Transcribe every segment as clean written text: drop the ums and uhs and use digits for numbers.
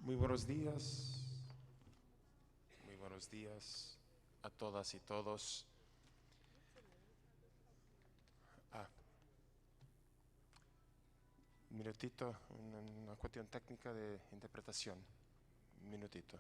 Muy buenos días. Muy buenos días a todas y todos. Un minutito, una cuestión técnica de interpretación. Un minutito.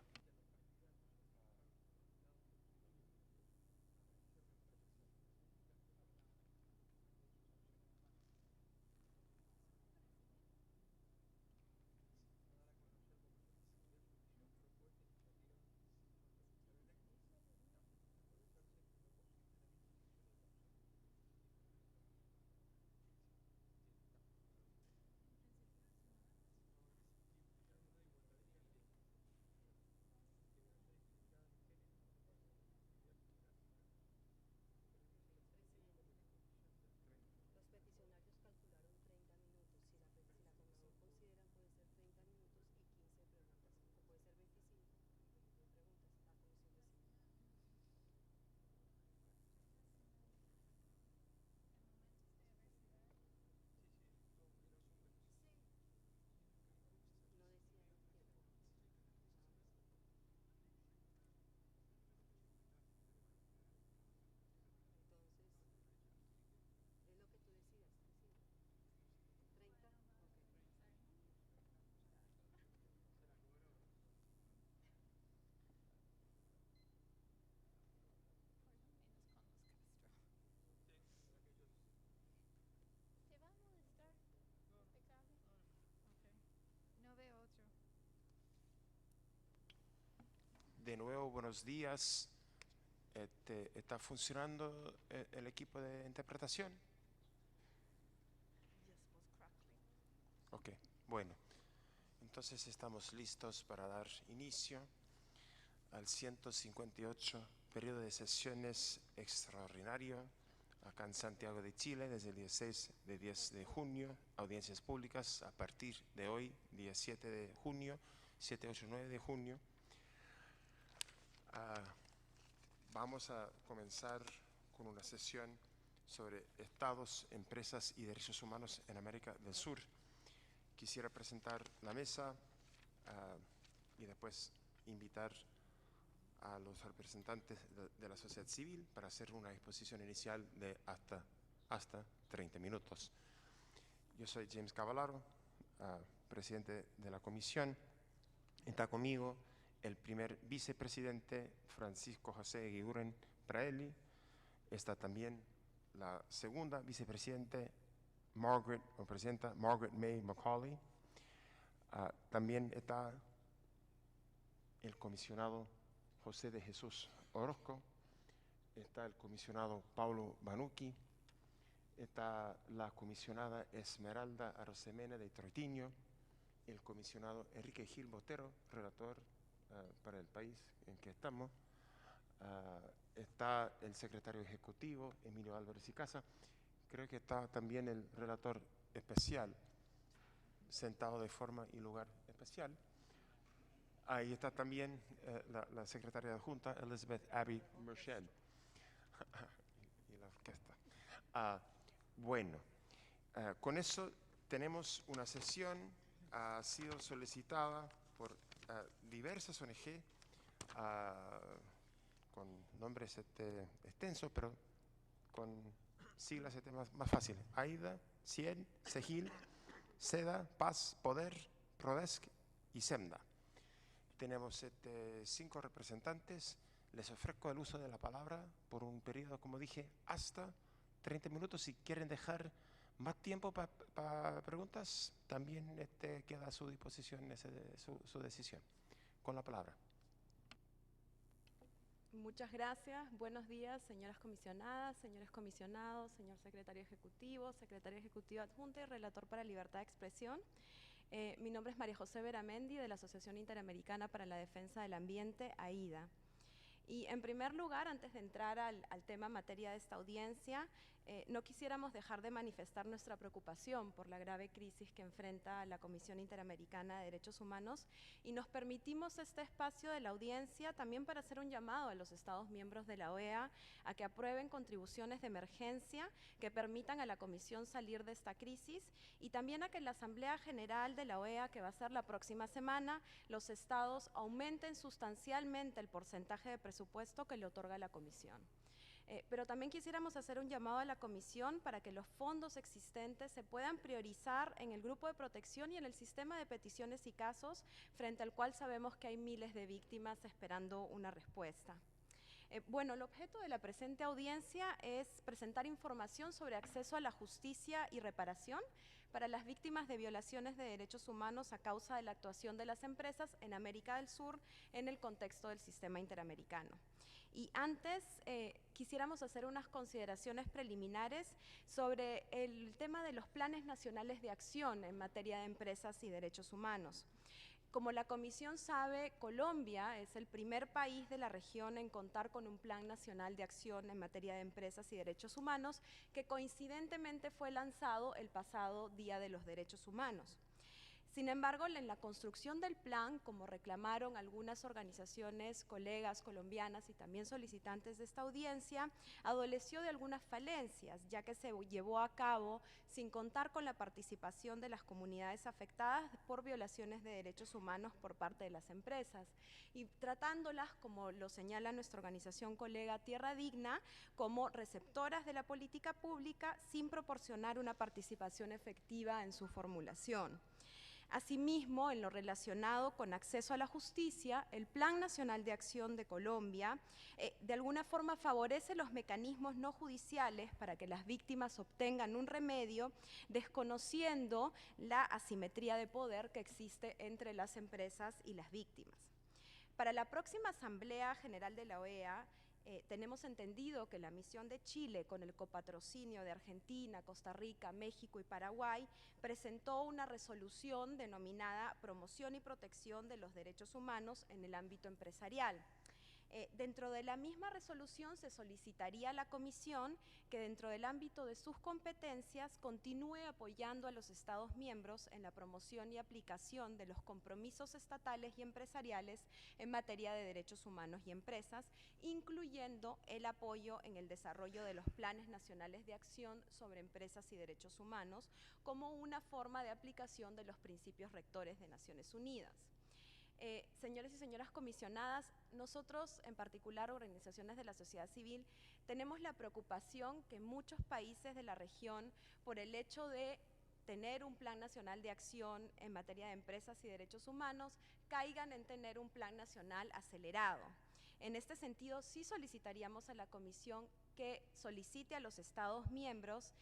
¿Te va a molestar este cable? Ok. No veo otro. De nuevo, buenos días. ¿Está funcionando el equipo de interpretación? Yes, was crackling. Ok, bueno. Entonces estamos listos para dar inicio al 158 periodo de sesiones extraordinario acá en Santiago de Chile desde el 10 de junio, audiencias públicas a partir de hoy, 17 de junio, 7, 8, 9 de junio. Vamos a comenzar con una sesión sobre estados, empresas y derechos humanos en América del Sur. Quisiera presentar la mesa y después invitar a los representantes de la sociedad civil para hacer una exposición inicial de hasta 30 minutos. Yo soy James Cavallaro, presidente de la comisión. Está conmigo el primer vicepresidente Francisco José Eguiguren Praeli. Está también la segunda vicepresidenta Margaret May Macaulay. También está el comisionado José de Jesús Orozco, está el comisionado Paulo Banucchi, está la comisionada Esmeralda Arosemena de Troitiño, el comisionado Enrique Gil Botero, relator para el país en que estamos, está el secretario ejecutivo Emilio Álvarez y Casa, creo que está también el relator especial, sentado de forma y lugar especial. Ahí está también la secretaria adjunta, Elizabeth Abby Merchel. Y la orquesta. Bueno, con eso tenemos una sesión, ha sido solicitada por diversas ONG, con nombres extensos, pero con siglas más fáciles. AIDA, CIEL, SEGIL, SEDA, Paz, Poder, PRODESC y SEMDA. Tenemos 5 representantes. Les ofrezco el uso de la palabra por un periodo, como dije, hasta 30 minutos. Si quieren dejar más tiempo para preguntas, también queda a su disposición su decisión. Con la palabra. Muchas gracias. Buenos días, señoras comisionadas, señores comisionados, señor secretario ejecutivo adjunto y relator para libertad de expresión. Mi nombre es María José Beramendi, de la Asociación Interamericana para la Defensa del Ambiente, AIDA. Y en primer lugar, antes de entrar al tema materia de esta audiencia, no quisiéramos dejar de manifestar nuestra preocupación por la grave crisis que enfrenta la Comisión Interamericana de Derechos Humanos y nos permitimos este espacio de la audiencia también para hacer un llamado a los Estados miembros de la OEA a que aprueben contribuciones de emergencia que permitan a la Comisión salir de esta crisis y también a que en la Asamblea General de la OEA, que va a ser la próxima semana, los Estados aumenten sustancialmente el porcentaje de presupuesto que le otorga la Comisión. Pero también quisiéramos hacer un llamado a la Comisión para que los fondos existentes se puedan priorizar en el grupo de protección y en el sistema de peticiones y casos, frente al cual sabemos que hay miles de víctimas esperando una respuesta. Bueno, el objeto de la presente audiencia es presentar información sobre acceso a la justicia y reparación para las víctimas de violaciones de derechos humanos a causa de la actuación de las empresas en América del Sur en el contexto del sistema interamericano. Y antes quisiéramos hacer unas consideraciones preliminares sobre el tema de los planes nacionales de acción en materia de empresas y derechos humanos. Como la Comisión sabe, Colombia es el primer país de la región en contar con un Plan Nacional de Acción en materia de empresas y derechos humanos que coincidentemente fue lanzado el pasado Día de los Derechos Humanos. Sin embargo, en la construcción del plan, como reclamaron algunas organizaciones, colegas colombianas y también solicitantes de esta audiencia, adoleció de algunas falencias, ya que se llevó a cabo sin contar con la participación de las comunidades afectadas por violaciones de derechos humanos por parte de las empresas, y tratándolas, como lo señala nuestra organización colega Tierra Digna, como receptoras de la política pública sin proporcionar una participación efectiva en su formulación. Asimismo, en lo relacionado con acceso a la justicia, el Plan Nacional de Acción de Colombia de alguna forma favorece los mecanismos no judiciales para que las víctimas obtengan un remedio, desconociendo la asimetría de poder que existe entre las empresas y las víctimas. Para la próxima Asamblea General de la OEA, tenemos entendido que la misión de Chile, con el copatrocinio de Argentina, Costa Rica, México y Paraguay, presentó una resolución denominada Promoción y Protección de los Derechos Humanos en el ámbito empresarial. Dentro de la misma resolución se solicitaría a la Comisión que dentro del ámbito de sus competencias continúe apoyando a los Estados miembros en la promoción y aplicación de los compromisos estatales y empresariales en materia de derechos humanos y empresas, incluyendo el apoyo en el desarrollo de los planes nacionales de acción sobre empresas y derechos humanos como una forma de aplicación de los principios rectores de Naciones Unidas. Señores y señoras comisionadas, nosotros, en particular organizaciones de la sociedad civil, tenemos la preocupación que muchos países de la región, por el hecho de tener un plan nacional de acción en materia de empresas y derechos humanos, caigan en tener un plan nacional acelerado. En este sentido, sí solicitaríamos a la Comisión que solicite a los Estados miembros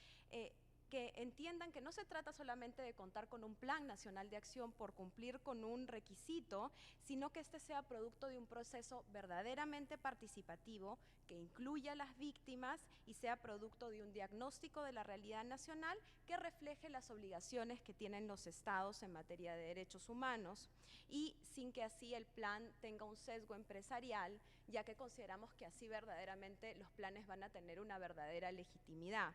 que entiendan que no se trata solamente de contar con un plan nacional de acción por cumplir con un requisito, sino que este sea producto de un proceso verdaderamente participativo que incluya a las víctimas y sea producto de un diagnóstico de la realidad nacional que refleje las obligaciones que tienen los estados en materia de derechos humanos y sin que así el plan tenga un sesgo empresarial, ya que consideramos que así verdaderamente los planes van a tener una verdadera legitimidad.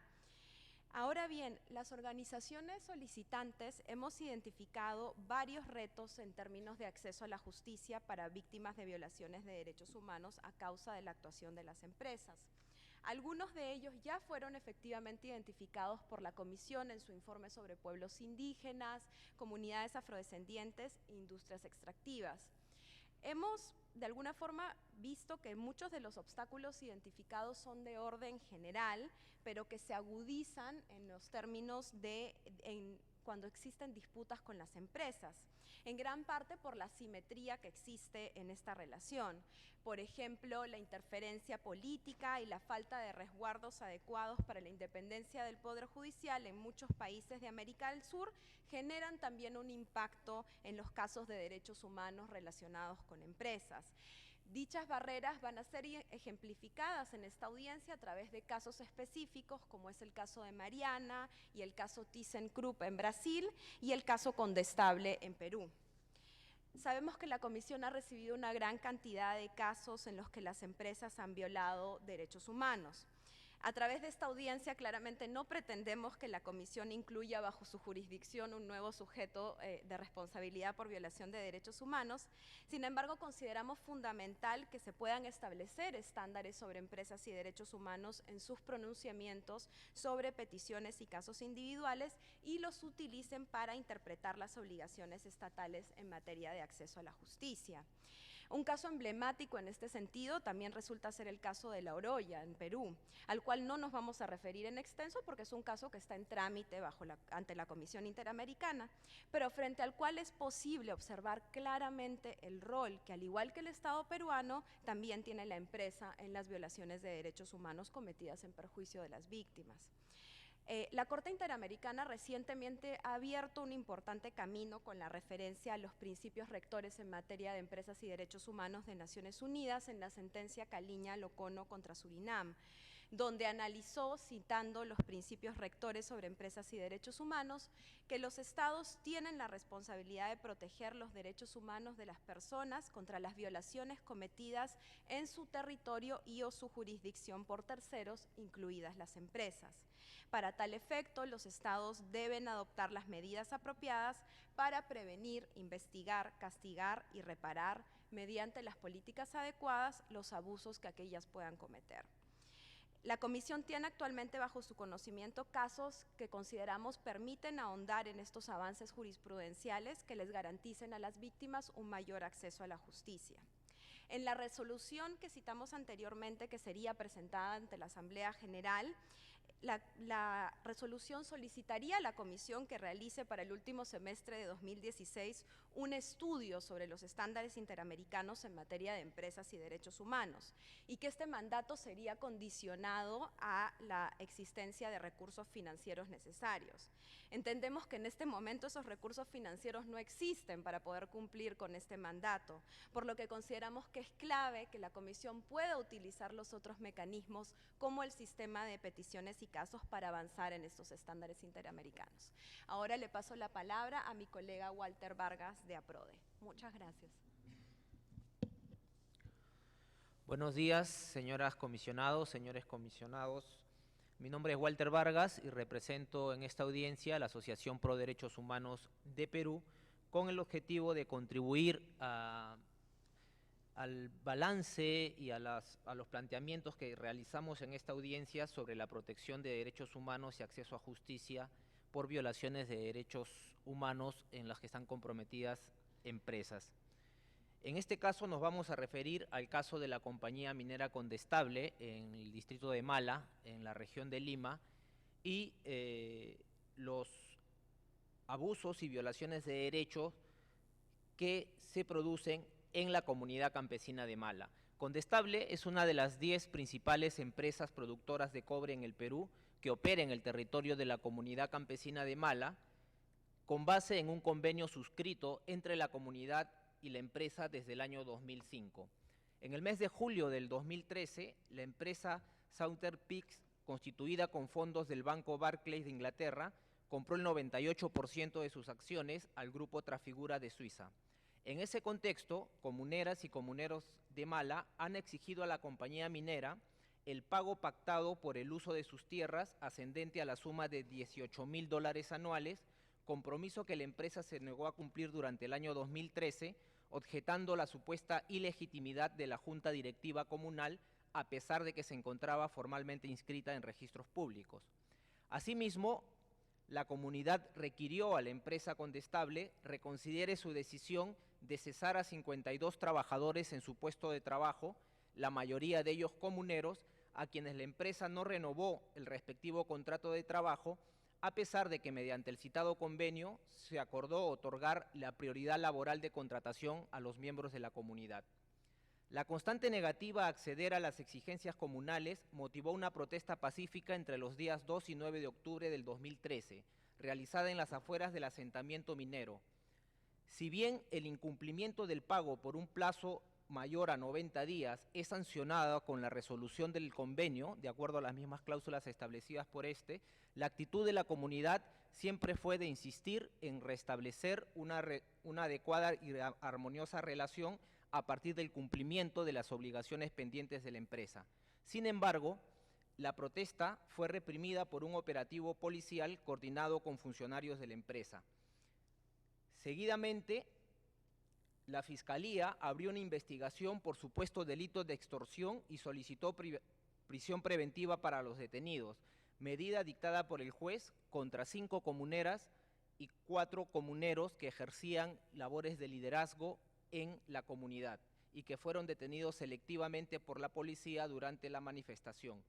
Ahora bien, las organizaciones solicitantes hemos identificado varios retos en términos de acceso a la justicia para víctimas de violaciones de derechos humanos a causa de la actuación de las empresas. Algunos de ellos ya fueron efectivamente identificados por la Comisión en su informe sobre pueblos indígenas, comunidades afrodescendientes e industrias extractivas. Hemos, de alguna forma, visto que muchos de los obstáculos identificados son de orden general, pero que se agudizan en los términos de cuando existen disputas con las empresas, en gran parte por la asimetría que existe en esta relación. Por ejemplo, la interferencia política y la falta de resguardos adecuados para la independencia del Poder Judicial en muchos países de América del Sur generan también un impacto en los casos de derechos humanos relacionados con empresas. Dichas barreras van a ser ejemplificadas en esta audiencia a través de casos específicos, como es el caso de Mariana y el caso ThyssenKrupp en Brasil y el caso Condestable en Perú. Sabemos que la Comisión ha recibido una gran cantidad de casos en los que las empresas han violado derechos humanos. A través de esta audiencia, claramente no pretendemos que la Comisión incluya bajo su jurisdicción un nuevo sujeto de responsabilidad por violación de derechos humanos. Sin embargo, consideramos fundamental que se puedan establecer estándares sobre empresas y derechos humanos en sus pronunciamientos sobre peticiones y casos individuales y los utilicen para interpretar las obligaciones estatales en materia de acceso a la justicia. Un caso emblemático en este sentido también resulta ser el caso de La Oroya, en Perú, al cual no nos vamos a referir en extenso porque es un caso que está en trámite ante la Comisión Interamericana, pero frente al cual es posible observar claramente el rol que, al igual que el Estado peruano, también tiene la empresa en las violaciones de derechos humanos cometidas en perjuicio de las víctimas. La Corte Interamericana recientemente ha abierto un importante camino con la referencia a los principios rectores en materia de empresas y derechos humanos de Naciones Unidas en la sentencia Caliña-Locono contra Surinam, donde analizó, citando los principios rectores sobre empresas y derechos humanos, que los estados tienen la responsabilidad de proteger los derechos humanos de las personas contra las violaciones cometidas en su territorio y o su jurisdicción por terceros, incluidas las empresas. Para tal efecto, los estados deben adoptar las medidas apropiadas para prevenir, investigar, castigar y reparar, mediante las políticas adecuadas, los abusos que aquellas puedan cometer. La Comisión tiene actualmente bajo su conocimiento casos que consideramos permiten ahondar en estos avances jurisprudenciales que les garanticen a las víctimas un mayor acceso a la justicia. En la resolución que citamos anteriormente, que sería presentada ante la Asamblea General, la resolución solicitaría a la Comisión que realice para el último semestre de 2016 un estudio sobre los estándares interamericanos en materia de empresas y derechos humanos y que este mandato sería condicionado a la existencia de recursos financieros necesarios. Entendemos que en este momento esos recursos financieros no existen para poder cumplir con este mandato, por lo que consideramos que es clave que la Comisión pueda utilizar los otros mecanismos como el sistema de peticiones y casos para avanzar en estos estándares interamericanos. Ahora le paso la palabra a mi colega Walter Vargas de APRODE. Muchas gracias. Buenos días, señoras comisionados, señores comisionados. Mi nombre es Walter Vargas y represento en esta audiencia a la Asociación Pro Derechos Humanos de Perú con el objetivo de contribuir al balance y a los planteamientos que realizamos en esta audiencia sobre la protección de derechos humanos y acceso a justicia por violaciones de derechos humanos en las que están comprometidas empresas. En este caso nos vamos a referir al caso de la compañía minera Condestable en el distrito de Mala, en la región de Lima, y los abusos y violaciones de derechos que se producen en la comunidad campesina de Mala. Condestable es una de las 10 principales empresas productoras de cobre en el Perú que opera en el territorio de la comunidad campesina de Mala, con base en un convenio suscrito entre la comunidad y la empresa desde el año 2005. En el mes de julio del 2013, la empresa Southern Peaks, constituida con fondos del Banco Barclays de Inglaterra, compró el 98% de sus acciones al grupo Trafigura de Suiza. En ese contexto, comuneras y comuneros de Mala han exigido a la compañía minera el pago pactado por el uso de sus tierras ascendente a la suma de $18.000 anuales, compromiso que la empresa se negó a cumplir durante el año 2013, objetando la supuesta ilegitimidad de la Junta Directiva Comunal, a pesar de que se encontraba formalmente inscrita en registros públicos. Asimismo, la comunidad requirió a la empresa Condestable reconsidere su decisión de cesar a 52 trabajadores en su puesto de trabajo, la mayoría de ellos comuneros, a quienes la empresa no renovó el respectivo contrato de trabajo, a pesar de que mediante el citado convenio se acordó otorgar la prioridad laboral de contratación a los miembros de la comunidad. La constante negativa a acceder a las exigencias comunales motivó una protesta pacífica entre los días 2 y 9 de octubre del 2013, realizada en las afueras del asentamiento minero. Si bien el incumplimiento del pago por un plazo mayor a 90 días es sancionada con la resolución del convenio, de acuerdo a las mismas cláusulas establecidas por este, la actitud de la comunidad siempre fue de insistir en restablecer una adecuada y armoniosa relación a partir del cumplimiento de las obligaciones pendientes de la empresa. Sin embargo, La protesta fue reprimida por un operativo policial coordinado con funcionarios de la empresa. Seguidamente, la Fiscalía abrió una investigación por supuesto delito de extorsión y solicitó prisión preventiva para los detenidos, medida dictada por el juez contra 5 comuneras y 4 comuneros que ejercían labores de liderazgo en la comunidad y que fueron detenidos selectivamente por la policía durante la manifestación.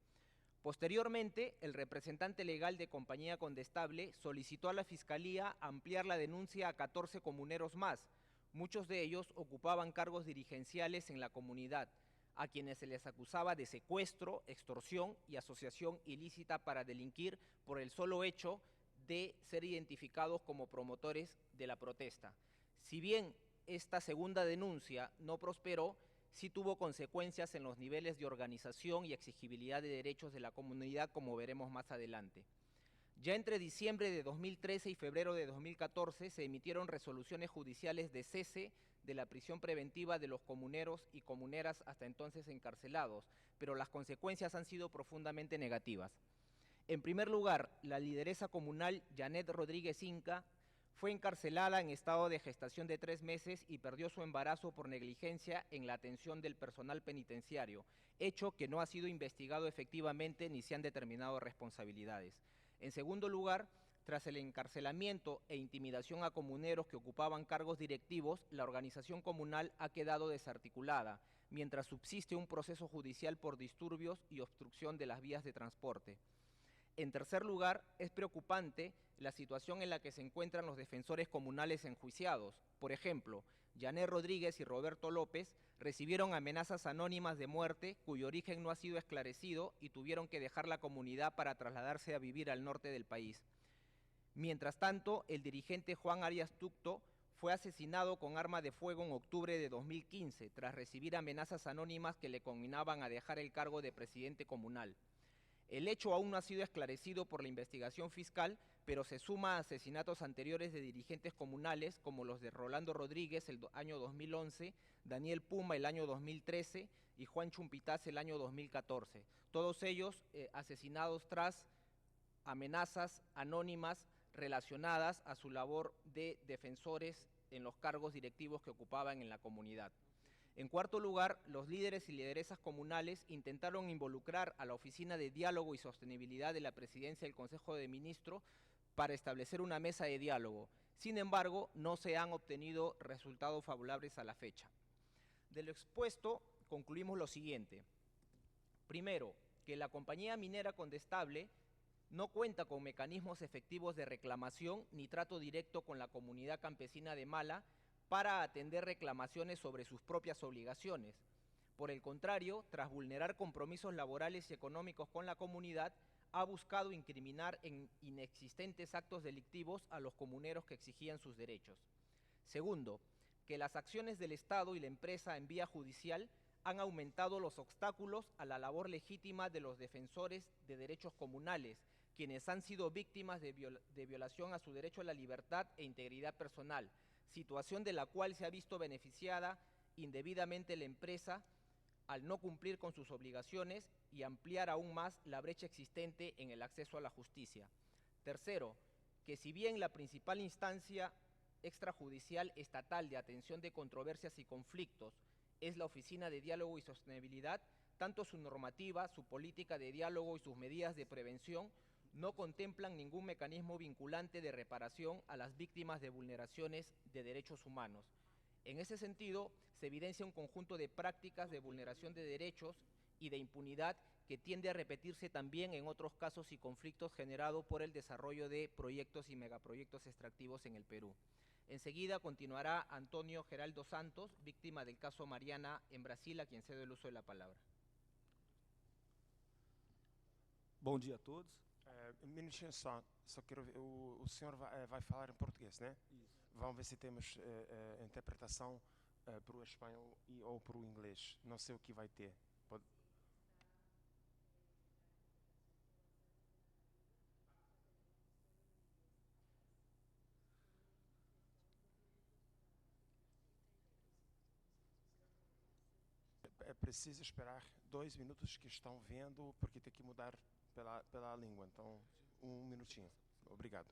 Posteriormente, el representante legal de Compañía Condestable solicitó a la Fiscalía ampliar la denuncia a 14 comuneros más. Muchos de ellos ocupaban cargos dirigenciales en la comunidad, a quienes se les acusaba de secuestro, extorsión y asociación ilícita para delinquir por el solo hecho de ser identificados como promotores de la protesta. Si bien esta segunda denuncia no prosperó, sí tuvo consecuencias en los niveles de organización y exigibilidad de derechos de la comunidad, como veremos más adelante. Ya entre diciembre de 2013 y febrero de 2014 se emitieron resoluciones judiciales de cese de la prisión preventiva de los comuneros y comuneras hasta entonces encarcelados, pero las consecuencias han sido profundamente negativas. En primer lugar, la lideresa comunal Janet Rodríguez Inca fue encarcelada en estado de gestación de 3 meses y perdió su embarazo por negligencia en la atención del personal penitenciario, hecho que no ha sido investigado efectivamente ni se han determinado responsabilidades. En segundo lugar, tras el encarcelamiento e intimidación a comuneros que ocupaban cargos directivos, la organización comunal ha quedado desarticulada, mientras subsiste un proceso judicial por disturbios y obstrucción de las vías de transporte. En tercer lugar, es preocupante la situación en la que se encuentran los defensores comunales enjuiciados. Por ejemplo, Janet Rodríguez y Roberto López recibieron amenazas anónimas de muerte cuyo origen no ha sido esclarecido y tuvieron que dejar la comunidad para trasladarse a vivir al norte del país. Mientras tanto, el dirigente Juan Arias Tucto fue asesinado con arma de fuego en octubre de 2015 tras recibir amenazas anónimas que le conminaban a dejar el cargo de presidente comunal. El hecho aún no ha sido esclarecido por la investigación fiscal, pero se suma a asesinatos anteriores de dirigentes comunales como los de Rolando Rodríguez el año 2011, Daniel Puma el año 2013 y Juan Chumpitaz el año 2014. Todos ellos asesinados tras amenazas anónimas relacionadas a su labor de defensores en los cargos directivos que ocupaban en la comunidad. En cuarto lugar, los líderes y lideresas comunales intentaron involucrar a la Oficina de Diálogo y Sostenibilidad de la Presidencia del Consejo de Ministros para establecer una mesa de diálogo. Sin embargo, no se han obtenido resultados favorables a la fecha. De lo expuesto, concluimos lo siguiente. Primero, que la compañía minera Condestable no cuenta con mecanismos efectivos de reclamación ni trato directo con la comunidad campesina de Mala para atender reclamaciones sobre sus propias obligaciones. Por el contrario, tras vulnerar compromisos laborales y económicos con la comunidad, ha buscado incriminar en inexistentes actos delictivos a los comuneros que exigían sus derechos. Segundo, que las acciones del Estado y la empresa en vía judicial han aumentado los obstáculos a la labor legítima de los defensores de derechos comunales, quienes han sido víctimas de violación a su derecho a la libertad e integridad personal, situación de la cual se ha visto beneficiada indebidamente la empresa al no cumplir con sus obligaciones y ampliar aún más la brecha existente en el acceso a la justicia. Tercero, que si bien la principal instancia extrajudicial estatal de atención de controversias y conflictos es la Oficina de Diálogo y Sostenibilidad, tanto su normativa, su política de diálogo y sus medidas de prevención no contemplan ningún mecanismo vinculante de reparación a las víctimas de vulneraciones de derechos humanos. En ese sentido, se evidencia un conjunto de prácticas de vulneración de derechos y de impunidad que tiende a repetirse también en otros casos y conflictos generados por el desarrollo de proyectos y megaproyectos extractivos en el Perú. Enseguida continuará Antonio Geraldo Santos, víctima del caso Mariana en Brasil, a quien cedo el uso de la palabra. Bom dia a todos. Um minutinho só quero ver, o senhor vai falar em português, né? Isso. Vamos ver se temos interpretação para o espanhol ou para o inglês. Não sei o que vai ter. precisa esperar 2 minutos que estão vendo, porque tem que mudar pela língua. Então, 1 minutinho. Obrigado.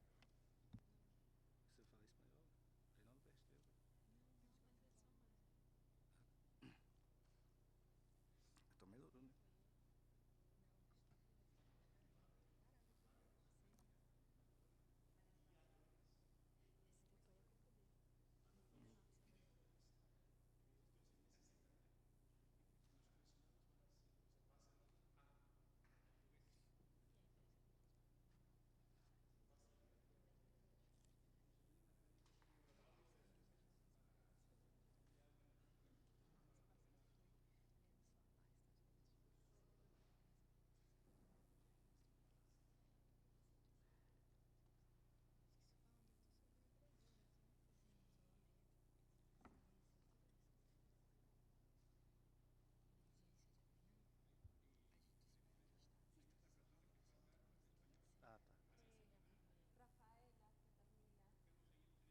Você fala espanhol? Reinaldo Besteiro. Então melhorou, né? Ah, tá.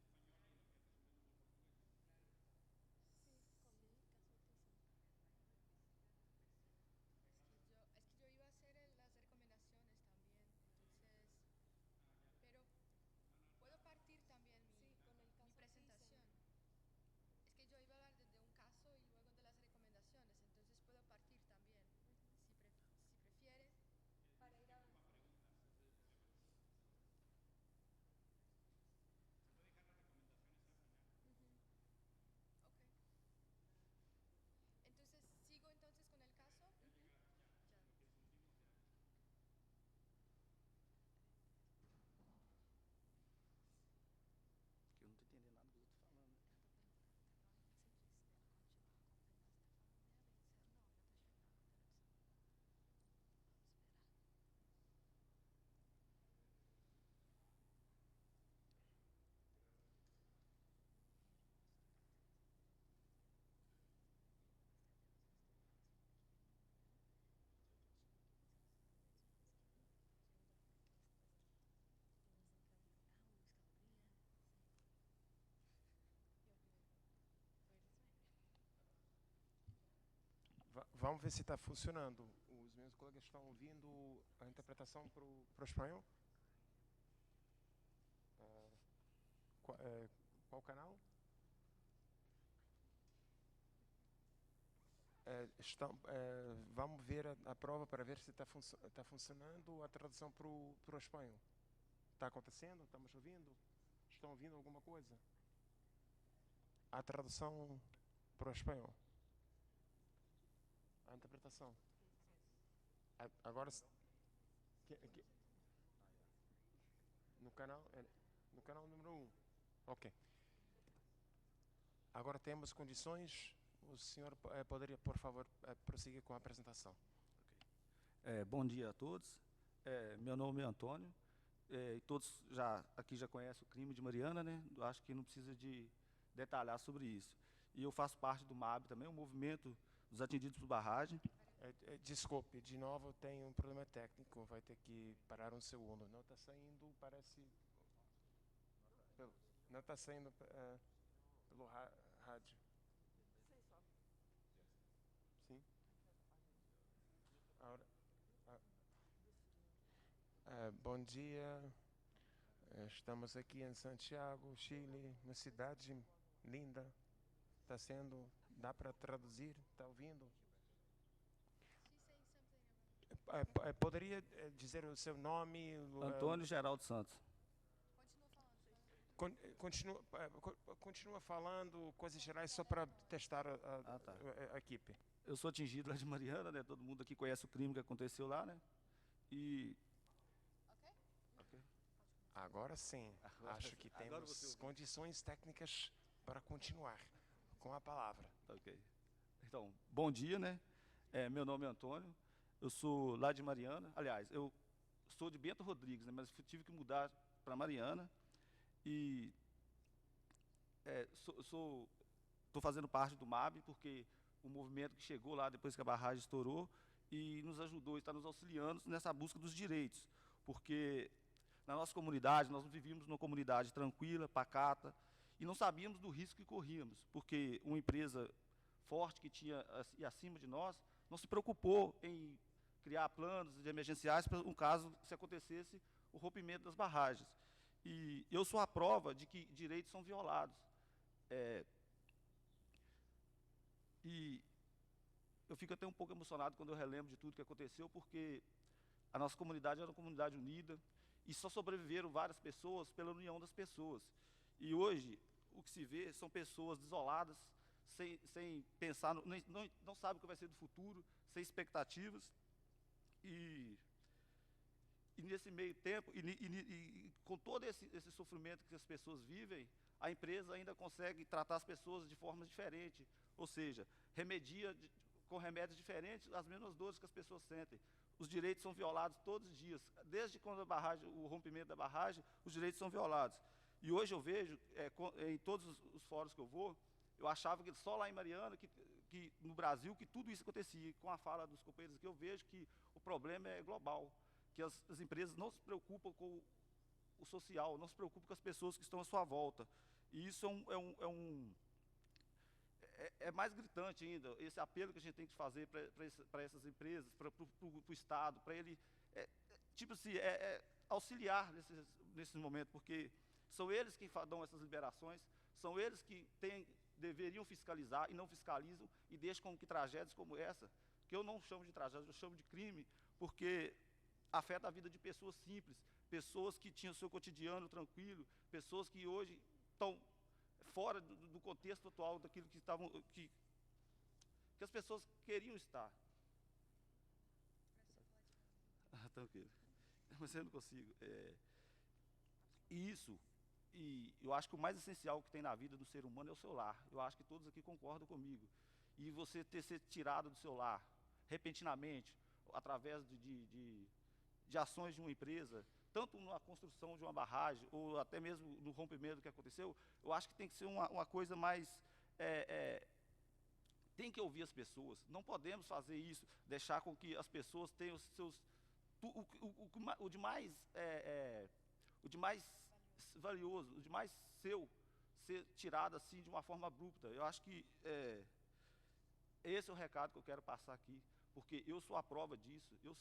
Es que yo iba a hacer las recomendaciones también, entonces, pero puedo partir también mi presentación. Es que yo iba a hablar de un caso y luego de las recomendaciones, entonces puedo partir también, si prefieres. Para ir avanzando. Ok. Entonces, ¿sigo entonces con el caso? Ya. Que eu não tô entendendo nada do que eu tô falando, né? Vamos ver se está funcionando. Os meus colegas estão ouvindo a interpretação para o espanhol? Qual canal? Vamos ver a prova para ver se está funcionando a tradução para o espanhol. Está acontecendo? Estamos ouvindo? Estão ouvindo alguma coisa? A tradução para o espanhol. A interpretação. Agora no canal número 1. Ok. Agora temos condições. O senhor poderia, por favor, prosseguir com a apresentação. Bom dia a todos. Meu nome é Antônio. E todos aqui já conhecem o crime de Mariana, né? Acho que não precisa de detalhar sobre isso. E eu faço parte do MAB também, o Movimento dos Atingidos por Barragem. Desculpe, de novo tem um problema técnico, vai ter que parar um segundo. Não está saindo, parece... Não está saindo pelo rádio. Sim? Bom dia. Estamos aqui em Santiago, Chile, uma cidade linda. Está sendo... Dá para traduzir? Está ouvindo? Poderia dizer o seu nome? Antônio Geraldo Santos. Continua falando coisas gerais só para testar a equipe. Eu sou atingido lá de Mariana, né? Todo mundo aqui conhece o crime que aconteceu lá, né? E... Ok. Agora sim. Acho que temos condições técnicas para continuar com a palavra. Ok. Então, bom dia, né? Meu nome é Antônio. Eu sou lá de Mariana. Aliás, eu sou de Bento Rodrigues, né? Mas tive que mudar para Mariana. E estou fazendo parte do MAB, porque o movimento que chegou lá depois que a barragem estourou e nos ajudou, está nos auxiliando nessa busca dos direitos. Porque na nossa comunidade, nós vivíamos numa comunidade tranquila, pacata, e não sabíamos do risco que corríamos, porque uma empresa forte que tinha e acima de nós, não se preocupou em criar planos emergenciais para um caso se acontecesse o rompimento das barragens. E eu sou a prova de que direitos são violados. E eu fico até um pouco emocionado quando eu relembro de tudo que aconteceu, porque a nossa comunidade era uma comunidade unida e só sobreviveram várias pessoas pela união das pessoas. E hoje, o que se vê são pessoas desoladas, sem pensar, não sabem o que vai ser do futuro, sem expectativas. E nesse meio tempo, e com todo esse sofrimento que as pessoas vivem, a empresa ainda consegue tratar as pessoas de forma diferente, ou seja, remedia com remédios diferentes as mesmas dores que as pessoas sentem. Os direitos são violados todos os dias, desde quando o rompimento da barragem, os direitos são violados. E hoje eu vejo, em todos os fóruns que eu vou, eu achava que só lá em Mariana, que no Brasil, que tudo isso acontecia. Com a fala dos companheiros aqui, eu vejo que o problema é global, que as empresas não se preocupam com o social, não se preocupam com as pessoas que estão à sua volta. E isso é mais gritante ainda, esse apelo que a gente tem que fazer para essas empresas, para o Estado, para ele, tipo assim, auxiliar nesse momento, porque são eles que dão essas liberações, são eles que deveriam fiscalizar e não fiscalizam e deixam com que tragédias como essa, que eu não chamo de tragédia, eu chamo de crime, porque afeta a vida de pessoas simples, pessoas que tinham seu cotidiano tranquilo, pessoas que hoje estão fora do contexto atual daquilo que as pessoas queriam estar. Tranquilo. Mas eu não consigo. E eu acho que o mais essencial que tem na vida do ser humano é o seu lar. Eu acho que todos aqui concordam comigo. E você ter sido tirado do seu lar, repentinamente, através de ações de uma empresa, tanto na construção de uma barragem, ou até mesmo no rompimento que aconteceu, eu acho que tem que ser uma coisa mais... tem que ouvir as pessoas. Não podemos fazer isso, deixar com que as pessoas tenham os seus... O de mais valioso, o de mais ser tirado assim de uma forma abrupta. Eu acho que esse é o recado que eu quero passar aqui, porque eu sou a prova disso, eu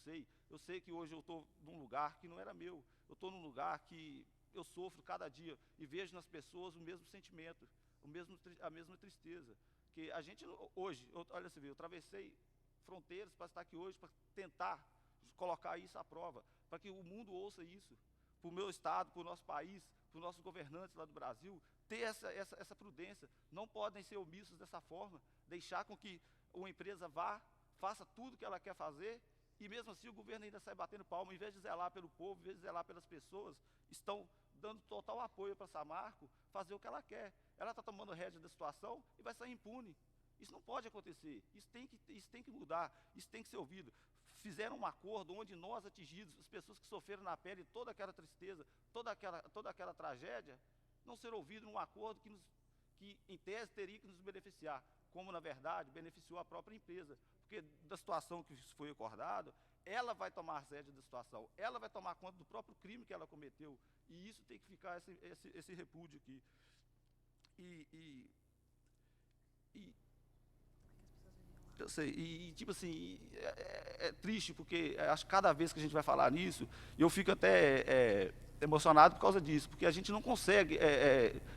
sei que hoje eu estou num lugar que não era meu, eu estou num lugar que eu sofro cada dia e vejo nas pessoas o mesmo sentimento, a mesma tristeza, que a gente hoje, olha, você vê, eu atravessei fronteiras para estar aqui hoje, para tentar colocar isso à prova, para que o mundo ouça isso, para o meu estado, para o nosso país, para os nossos governantes lá do Brasil, ter essa prudência. Não podem ser omissos dessa forma, deixar com que uma empresa faça tudo que ela quer fazer, e mesmo assim o governo ainda sai batendo palma, em vez de zelar pelo povo, em vez de zelar pelas pessoas, estão dando total apoio para a Samarco fazer o que ela quer. Ela está tomando rédea da situação e vai sair impune. Isso não pode acontecer, isso tem que mudar, isso tem que ser ouvido. Fizeram um acordo onde nós atingidos, as pessoas que sofreram na pele toda aquela tristeza, toda aquela tragédia, não ser ouvido num acordo que em tese teria que nos beneficiar, como na verdade beneficiou a própria empresa, porque da situação que foi acordado, ela vai tomar rédea da situação, ela vai tomar conta do próprio crime que ela cometeu, e isso tem que ficar esse repúdio aqui. Eu sei, e tipo assim, é triste, porque acho que cada vez que a gente vai falar nisso, eu fico até emocionado por causa disso, porque a gente não consegue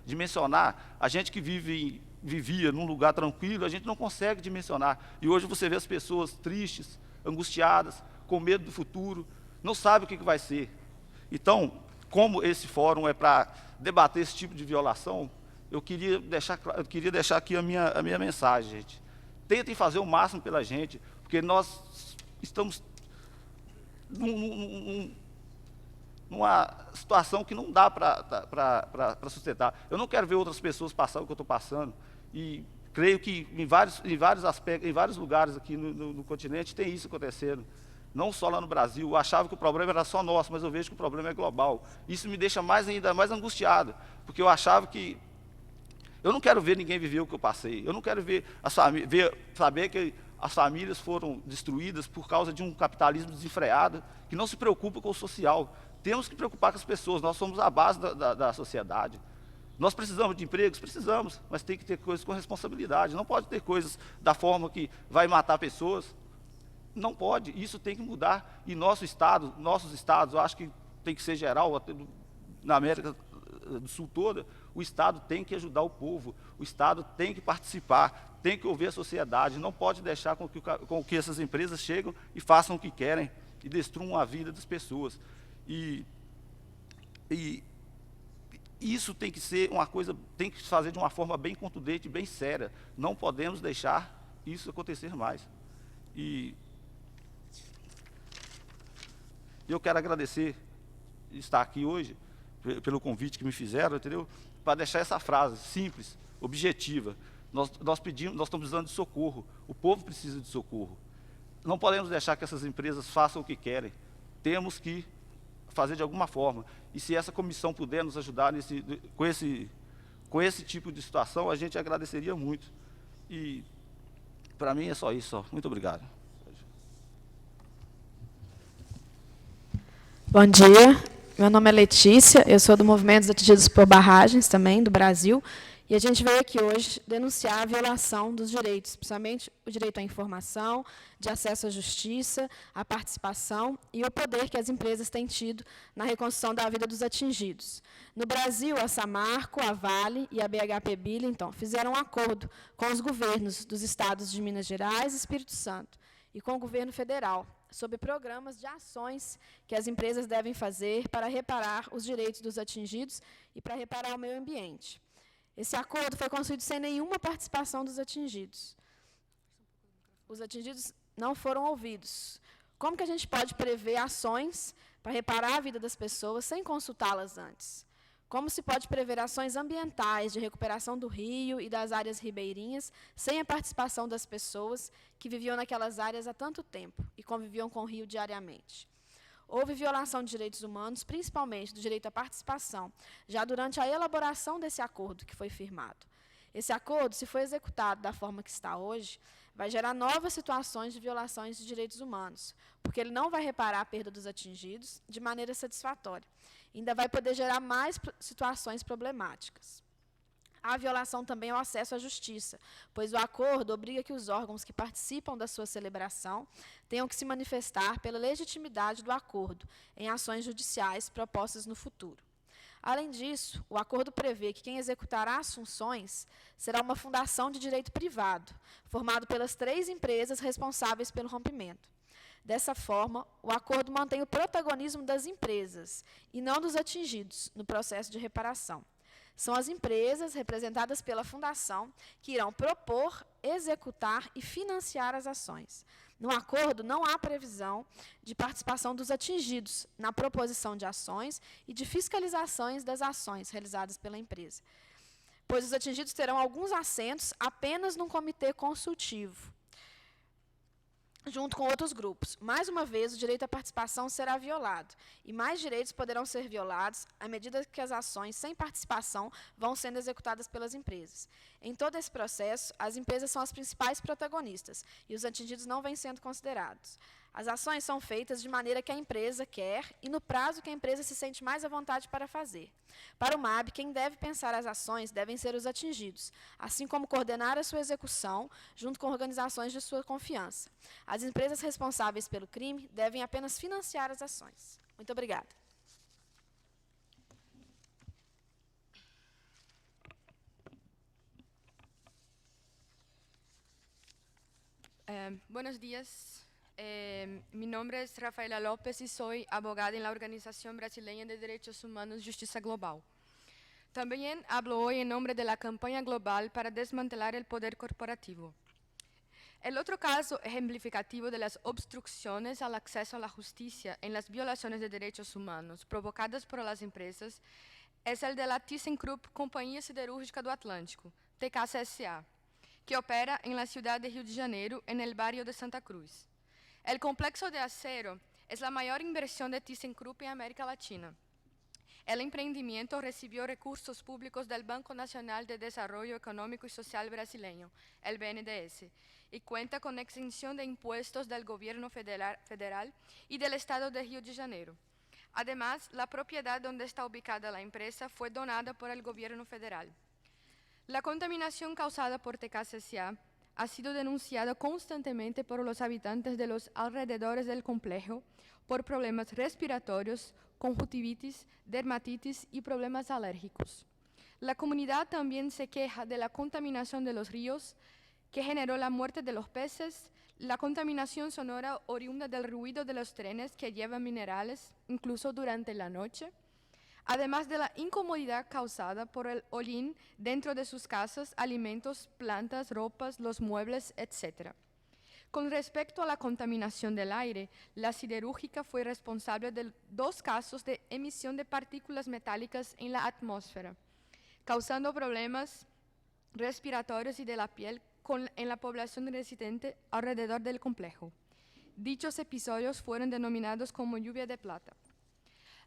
dimensionar, a gente que vivia num lugar tranquilo, a gente não consegue dimensionar. E hoje você vê as pessoas tristes, angustiadas, com medo do futuro, não sabe o que vai ser. Então, como esse fórum é para debater esse tipo de violação, eu queria deixar aqui a minha mensagem, gente. Tentem fazer o máximo pela gente, porque nós estamos numa situação que não dá para sustentar. Eu não quero ver outras pessoas passar o que eu estou passando, e creio que em vários aspectos, em vários lugares aqui no continente tem isso acontecendo, não só lá no Brasil. Eu achava que o problema era só nosso, mas eu vejo que o problema é global. Isso me deixa ainda mais angustiado, porque eu achava que eu não quero ver ninguém viver o que eu passei. Eu não quero saber que as famílias foram destruídas por causa de um capitalismo desenfreado, que não se preocupa com o social. Temos que preocupar com as pessoas, nós somos a base da sociedade. Nós precisamos de empregos? Precisamos, mas tem que ter coisas com responsabilidade. Não pode ter coisas da forma que vai matar pessoas. Não pode, isso tem que mudar. E nossos estados, eu acho que tem que ser geral, até na América do Sul toda, o Estado tem que ajudar o povo, o Estado tem que participar, tem que ouvir a sociedade, não pode deixar com que essas empresas cheguem e façam o que querem e destruam a vida das pessoas. E isso tem que ser uma coisa, tem que se fazer de uma forma bem contundente, bem séria. Não podemos deixar isso acontecer mais. E eu quero agradecer estar aqui hoje, pelo convite que me fizeram, entendeu? Para deixar essa frase simples, objetiva. Nós estamos precisando de socorro, o povo precisa de socorro. Não podemos deixar que essas empresas façam o que querem. Temos que fazer de alguma forma. E se essa comissão puder nos ajudar com esse tipo de situação, a gente agradeceria muito. E para mim é só isso. Ó. Muito obrigado. Bom dia, meu nome é Letícia, eu sou do Movimento dos Atingidos por Barragens, também, do Brasil, e a gente veio aqui hoje denunciar a violação dos direitos, principalmente o direito à informação, de acesso à justiça, à participação e o poder que as empresas têm tido na reconstrução da vida dos atingidos. No Brasil, a Samarco, a Vale e a BHP Billiton fizeram um acordo com os governos dos estados de Minas Gerais e Espírito Santo e com o governo federal, sobre programas de ações que as empresas devem fazer para reparar os direitos dos atingidos e para reparar o meio ambiente. Esse acordo foi construído sem nenhuma participação dos atingidos. Os atingidos não foram ouvidos. Como que a gente pode prever ações para reparar a vida das pessoas sem consultá-las antes? Como se pode prever ações ambientais de recuperação do rio e das áreas ribeirinhas sem a participação das pessoas que viviam naquelas áreas há tanto tempo e conviviam com o rio diariamente? Houve violação de direitos humanos, principalmente do direito à participação, já durante a elaboração desse acordo que foi firmado. Esse acordo, se for executado da forma que está hoje, vai gerar novas situações de violações de direitos humanos, porque ele não vai reparar a perda dos atingidos de maneira satisfatória. Ainda vai poder gerar mais situações problemáticas. Há violação também ao acesso à justiça, pois o acordo obriga que os órgãos que participam da sua celebração tenham que se manifestar pela legitimidade do acordo em ações judiciais propostas no futuro. Além disso, o acordo prevê que quem executará as funções será uma fundação de direito privado, formado pelas 3 empresas responsáveis pelo rompimento. Dessa forma, o acordo mantém o protagonismo das empresas e não dos atingidos no processo de reparação. São as empresas, representadas pela fundação, que irão propor, executar e financiar as ações. No acordo, não há previsão de participação dos atingidos na proposição de ações e de fiscalizações das ações realizadas pela empresa, pois os atingidos terão alguns assentos apenas num comitê consultivo, junto com outros grupos. Mais uma vez, o direito à participação será violado, e mais direitos poderão ser violados à medida que as ações sem participação vão sendo executadas pelas empresas. Em todo esse processo, as empresas são as principais protagonistas, e os atingidos não vêm sendo considerados. As ações são feitas de maneira que a empresa quer e no prazo que a empresa se sente mais à vontade para fazer. Para o MAB, quem deve pensar as ações devem ser os atingidos, assim como coordenar a sua execução junto com organizações de sua confiança. As empresas responsáveis pelo crime devem apenas financiar as ações. Muito obrigada. Buenos días. Mi nombre es Rafaela López y soy abogada en la Organización Brasileña de Derechos Humanos Justicia Global. También hablo hoy en nombre de la campaña global para desmantelar el poder corporativo. El otro caso ejemplificativo de las obstrucciones al acceso a la justicia en las violaciones de derechos humanos provocadas por las empresas es el de la ThyssenKrupp Companhia Siderúrgica do Atlântico, TKCSA, que opera en la ciudad de Rio de Janeiro, en el barrio de Santa Cruz. El complejo de acero es la mayor inversión de ThyssenKrupp en América Latina. El emprendimiento recibió recursos públicos del Banco Nacional de Desarrollo Económico y Social Brasileño, el BNDES, y cuenta con exención de impuestos del gobierno federal y del Estado de Rio de Janeiro. Además, la propiedad donde está ubicada la empresa fue donada por el gobierno federal. La contaminación causada por TKCSA ha sido denunciada constantemente por los habitantes de los alrededores del complejo por problemas respiratorios, conjuntivitis, dermatitis y problemas alérgicos. La comunidad también se queja de la contaminación de los ríos, que generó la muerte de los peces, la contaminación sonora oriunda del ruido de los trenes que llevan minerales, incluso durante la noche, además de la incomodidad causada por el hollín dentro de sus casas, alimentos, plantas, ropas, los muebles, etc. Con respecto a la contaminación del aire, la siderúrgica fue responsable de 2 casos de emisión de partículas metálicas en la atmósfera, causando problemas respiratorios y de la piel en la población residente alrededor del complejo. Dichos episodios fueron denominados como lluvia de plata.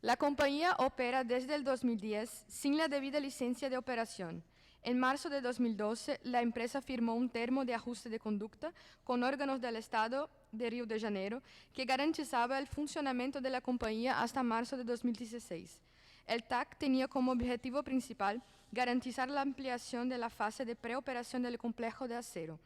La compañía opera desde el 2010 sin la debida licencia de operación. En marzo de 2012, la empresa firmó un termo de ajuste de conducta con órganos del Estado de Río de Janeiro que garantizaba el funcionamiento de la compañía hasta marzo de 2016. El TAC tenía como objetivo principal garantizar la ampliación de la fase de preoperación del complejo de acero.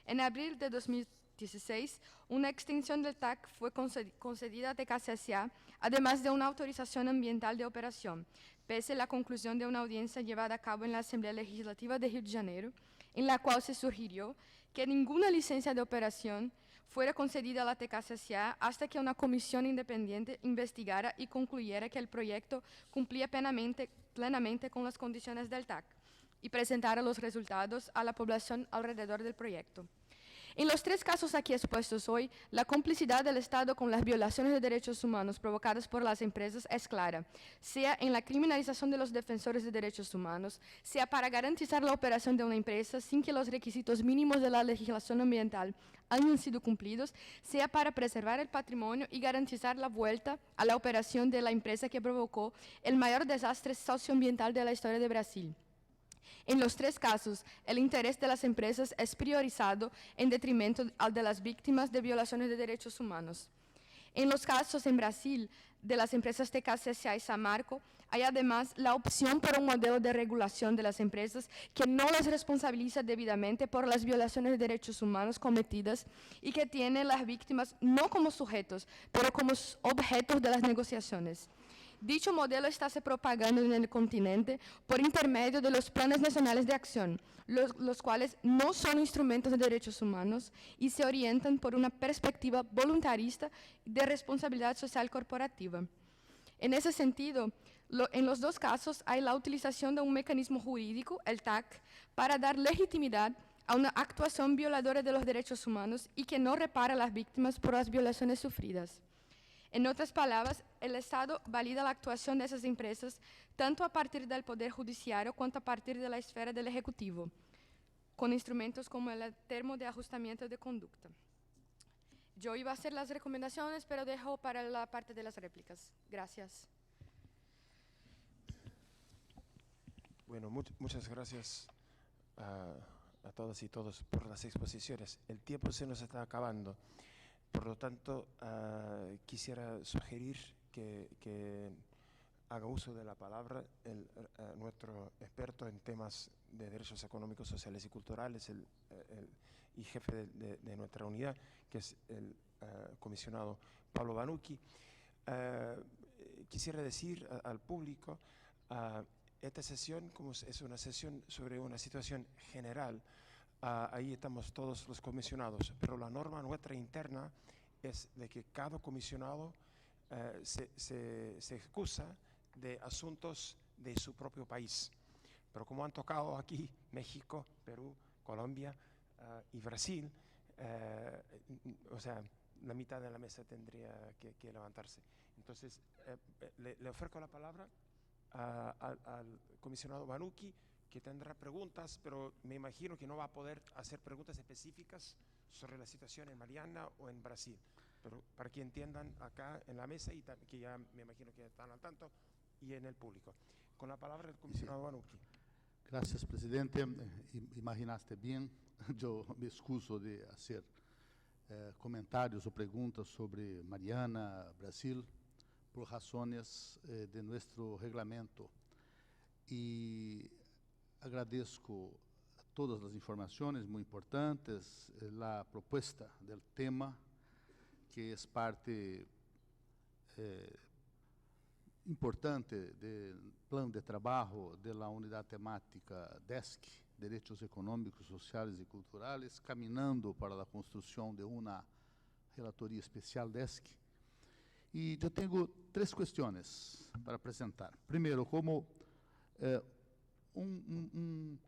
En abril de 2016, una extensión del TAC fue concedida a TKCSA, además de una autorización ambiental de operación, pese a la conclusión de una audiencia llevada a cabo en la Asamblea Legislativa de Río de Janeiro, en la cual se sugirió que ninguna licencia de operación fuera concedida a la TKCSA hasta que una comisión independiente investigara y concluyera que el proyecto cumplía plenamente con las condiciones del TAC y presentara los resultados a la población alrededor del proyecto. En los 3 casos aquí expuestos hoy, la complicidad del Estado con las violaciones de derechos humanos provocadas por las empresas es clara, sea en la criminalización de los defensores de derechos humanos, sea para garantizar la operación de una empresa sin que los requisitos mínimos de la legislación ambiental hayan sido cumplidos, sea para preservar el patrimonio y garantizar la vuelta a la operación de la empresa que provocó el mayor desastre socioambiental de la historia de Brasil. En los 3 casos, el interés de las empresas es priorizado en detrimento al de las víctimas de violaciones de derechos humanos. En los casos en Brasil de las empresas TKCSA y Samarco, hay además la opción por un modelo de regulación de las empresas que no las responsabiliza debidamente por las violaciones de derechos humanos cometidas y que tiene a las víctimas no como sujetos, pero como objetos de las negociaciones. Dicho modelo está se propagando en el continente por intermedio de los planes nacionales de acción, los cuales no son instrumentos de derechos humanos y se orientan por una perspectiva voluntarista de responsabilidad social corporativa. En ese sentido, en los 2 casos hay la utilización de un mecanismo jurídico, el TAC, para dar legitimidad a una actuación violadora de los derechos humanos y que no repara a las víctimas por las violaciones sufridas. En otras palabras, el Estado valida la actuación de esas empresas tanto a partir del Poder Judiciario cuanto a partir de la esfera del Ejecutivo, con instrumentos como el termo de ajustamiento de conducta. Yo iba a hacer las recomendaciones, pero dejo para la parte de las réplicas. Gracias. Bueno, muchas gracias a todas y todos por las exposiciones. El tiempo se nos está acabando. Por lo tanto, quisiera sugerir que haga uso de la palabra nuestro experto en temas de derechos económicos, sociales y culturales y jefe de nuestra unidad, que es el comisionado Pablo Banucchi. Quisiera decir al público, esta sesión, como es una sesión sobre una situación general, ahí estamos todos los comisionados, pero la norma nuestra interna es de que cada comisionado se excusa de asuntos de su propio país. Pero como han tocado aquí México, Perú, Colombia y Brasil, o sea, la mitad de la mesa tendría que levantarse. Entonces, le ofrezco la palabra al comisionado Banucchi, que tendrá preguntas, pero me imagino que no va a poder hacer preguntas específicas sobre la situación en Mariana o en Brasil, pero para que entiendan acá en la mesa y que ya me imagino que están al tanto y en el público. Con la palabra el comisionado Banucchi. Gracias, presidente. Imaginaste bien, yo me excuso de hacer comentarios o preguntas sobre Mariana, Brasil, por razones de nuestro reglamento. Y agradezco todas las informaciones muy importantes, la propuesta del tema, que es parte importante del plan de trabajo de la unidad temática DESC, Derechos Económicos, Sociales y Culturales, caminando para la construcción de una relatoría especial DESC. Y yo tengo 3 cuestiones para presentar. Primero, como un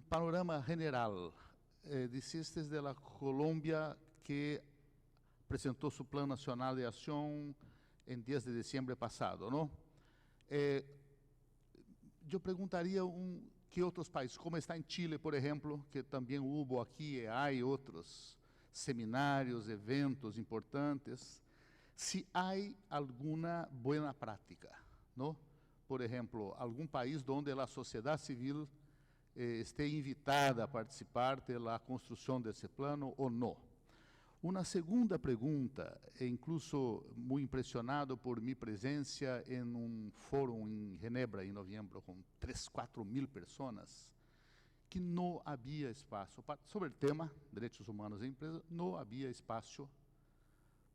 panorama general. Dijiste de la Colombia que presentó su Plan Nacional de Acción en 10 de diciembre pasado, ¿no? Yo preguntaría ¿qué otros países? Como está en Chile, por ejemplo, que también hubo aquí, hay otros seminarios, eventos importantes. Si hay alguna buena práctica, ¿no? Por ejemplo, algún país donde la sociedad civil esté invitada a participar de la construcción de ese plano o no. Una segunda pregunta, incluso muy impresionado por mi presencia en un foro en Ginebra en noviembre con 3.000-4.000 personas, que no había espacio, sobre el tema derechos humanos en empresas, no había espacio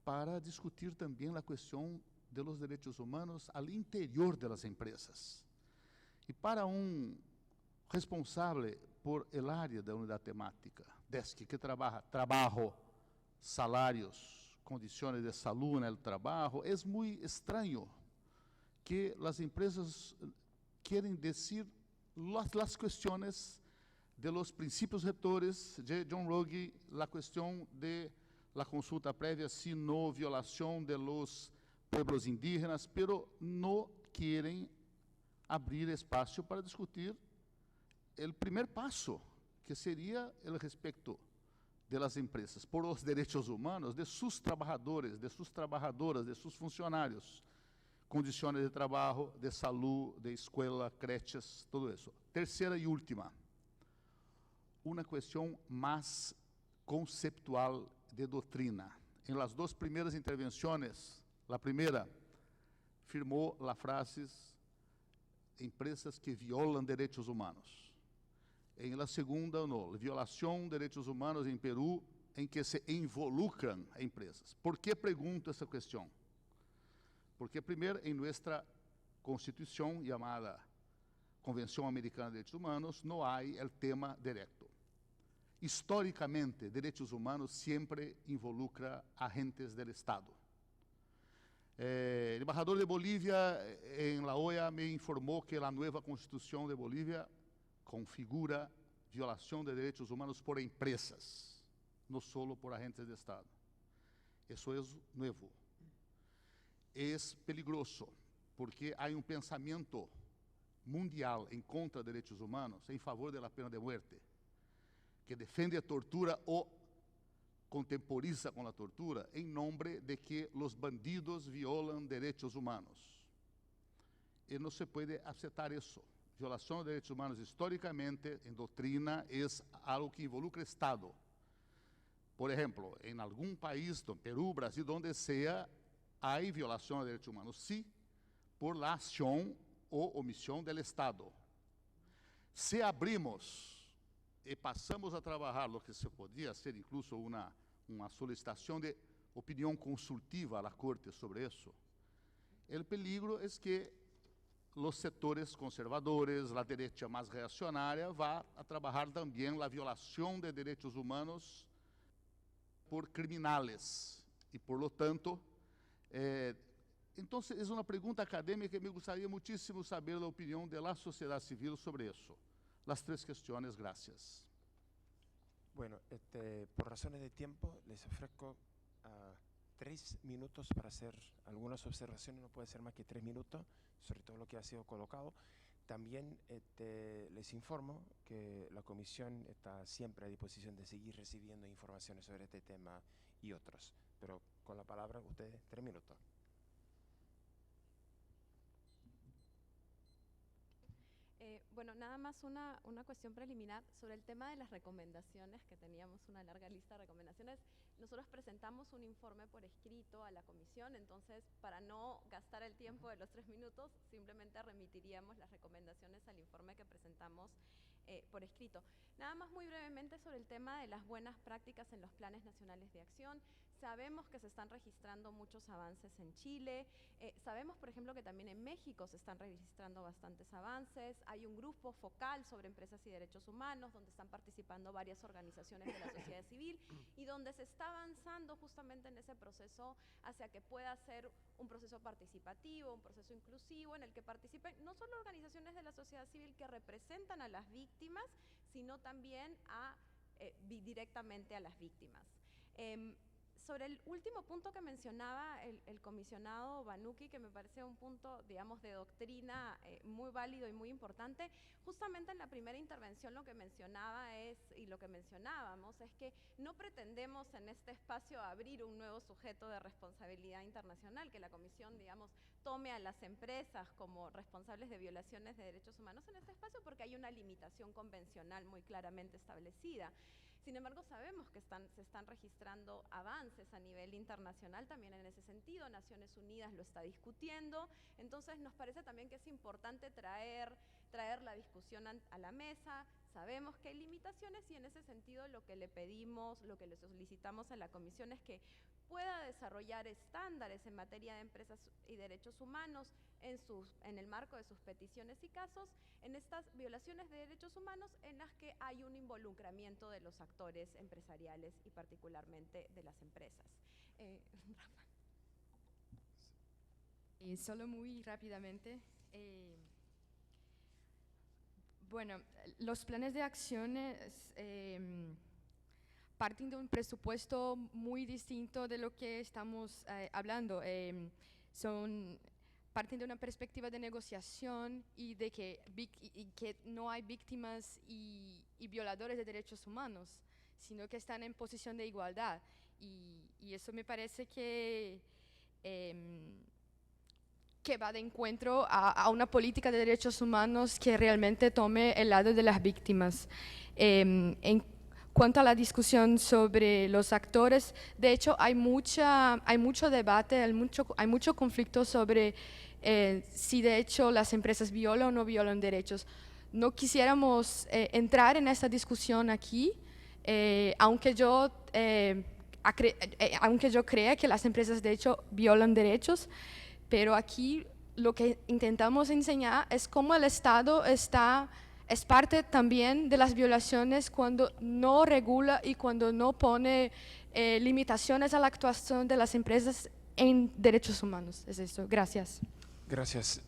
para discutir también la cuestión de los derechos humanos al interior de las empresas. Y para un responsable por el área da unidade temática, DESC, que trabalha trabalho, salários, condições de saúde no trabalho, é muito estranho que as empresas querem dizer as questões de los princípios rectores de John Ruggie, la questão de la consulta prévia, si no violação de los pueblos indígenas, pero no quieren abrir espaço para discutir el primer paso, que sería el respeto de las empresas por los derechos humanos de sus trabajadores, de sus trabajadoras, de sus funcionarios, condiciones de trabajo, de salud, de escuela, creches, todo eso. Tercera y última, una cuestión más conceptual de doctrina. En las 2 primeras intervenciones, la primera firmó la frase empresas que violan derechos humanos. En la segunda, no, violación de derechos humanos en Perú, en que se involucran empresas. ¿Por qué pregunto esa cuestión? Porque primero, en nuestra Constitución, llamada Convención Americana de Derechos Humanos, no hay el tema directo. Históricamente, derechos humanos siempre involucra agentes del Estado. El embajador de Bolivia en la OEA me informó que la nueva Constitución de Bolivia configura violación de derechos humanos por empresas, no solo por agentes de Estado. Eso es nuevo. Es peligroso, porque hay un pensamiento mundial en contra de derechos humanos, en favor de la pena de muerte, que defiende a tortura o contemporiza con la tortura en nombre de que los bandidos violan derechos humanos. Y no se puede aceptar eso. Violação de direitos humanos históricamente, em doutrina, é algo que involucra o Estado. Por exemplo, em algum país, Peru, Brasil, onde seja, há violação de direitos humanos, sim, por la ação ou omissão do Estado. Se abrimos e passamos a trabalhar o que se podia ser, incluso uma solicitação de opinião consultiva à Corte sobre isso, o peligro é que los sectores conservadores, la derecha más reaccionaria, va a trabajar también la violación de derechos humanos por criminales. Y por lo tanto, entonces es una pregunta académica que me gustaría muchísimo saber la opinión de la sociedad civil sobre eso. Las 3 cuestiones, gracias. Bueno, por razones de tiempo, les ofrezco 3 minutos para hacer algunas observaciones, no puede ser más que 3 minutos, sobre todo lo que ha sido colocado. También les informo que la comisión está siempre a disposición de seguir recibiendo informaciones sobre este tema y otros. Pero con la palabra, ustedes, 3 minutos. Bueno, nada más una cuestión preliminar sobre el tema de las recomendaciones, que teníamos una larga lista de recomendaciones. Nosotros presentamos un informe por escrito a la comisión, entonces para no gastar el tiempo de los 3 minutos, simplemente remitiríamos las recomendaciones al informe que presentamos por escrito. Nada más muy brevemente sobre el tema de las buenas prácticas en los planes nacionales de acción. Sabemos que se están registrando muchos avances en Chile, sabemos por ejemplo que también en México se están registrando bastantes avances, hay un grupo focal sobre empresas y derechos humanos donde están participando varias organizaciones de la sociedad civil y donde se está avanzando justamente en ese proceso hacia que pueda ser un proceso participativo, un proceso inclusivo en el que participen no solo organizaciones de la sociedad civil que representan a las víctimas, sino también directamente a las víctimas. Sobre el último punto que mencionaba el comisionado Banuki, que me parece un punto, digamos, de doctrina muy válido y muy importante, justamente en la primera intervención lo que mencionaba y lo que mencionábamos es que no pretendemos en este espacio abrir un nuevo sujeto de responsabilidad internacional, que la comisión, digamos, tome a las empresas como responsables de violaciones de derechos humanos en este espacio porque hay una limitación convencional muy claramente establecida. Sin embargo, sabemos que se están registrando avances a nivel internacional también en ese sentido. Naciones Unidas lo está discutiendo. Entonces, nos parece también que es importante traer la discusión a la mesa. Sabemos que hay limitaciones y en ese sentido lo que le pedimos, lo que le solicitamos a la Comisión es que pueda desarrollar estándares en materia de empresas y derechos humanos en el marco de sus peticiones y casos, en estas violaciones de derechos humanos en las que hay un involucramiento de los actores empresariales y particularmente de las empresas. Solo muy rápidamente. Bueno, los planes de acciones parten de un presupuesto muy distinto de lo que estamos hablando. Parten de una perspectiva de negociación y de que no hay víctimas y violadores de derechos humanos, sino que están en posición de igualdad. Y eso me parece que va de encuentro a una política de derechos humanos que realmente tome el lado de las víctimas. En cuanto a la discusión sobre los actores, de hecho hay mucho debate, hay mucho conflicto sobre si de hecho las empresas violan o no violan derechos. No quisiéramos entrar en esta discusión aquí, aunque yo crea que las empresas de hecho violan derechos, pero aquí lo que intentamos enseñar es cómo el Estado es parte también de las violaciones cuando no regula y cuando no pone limitaciones a la actuación de las empresas en derechos humanos. Es eso. Gracias. Gracias.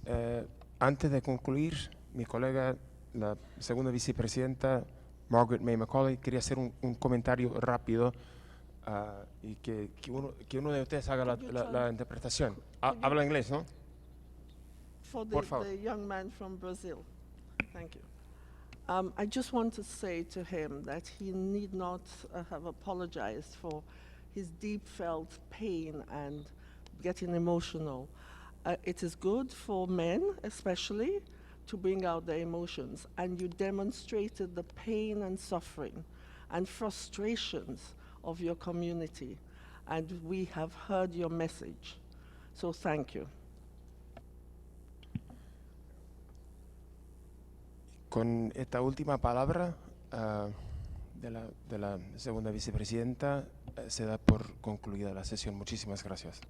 Antes de concluir, mi colega, la segunda vicepresidenta, Margaret May Macaulay, quería hacer un comentario rápido y que uno de ustedes haga la interpretación. Habla inglés, ¿no? Por favor. The young man from Brazil. Thank you. I just want to say to him that he need not have apologized for his deep felt pain and getting emotional. It is good for men, especially, to bring out their emotions, and you demonstrated the pain and suffering and frustrations of your community, and we have heard your message. So thank you. Con esta última palabra de la segunda vicepresidenta se da por concluida la sesión. Muchísimas gracias.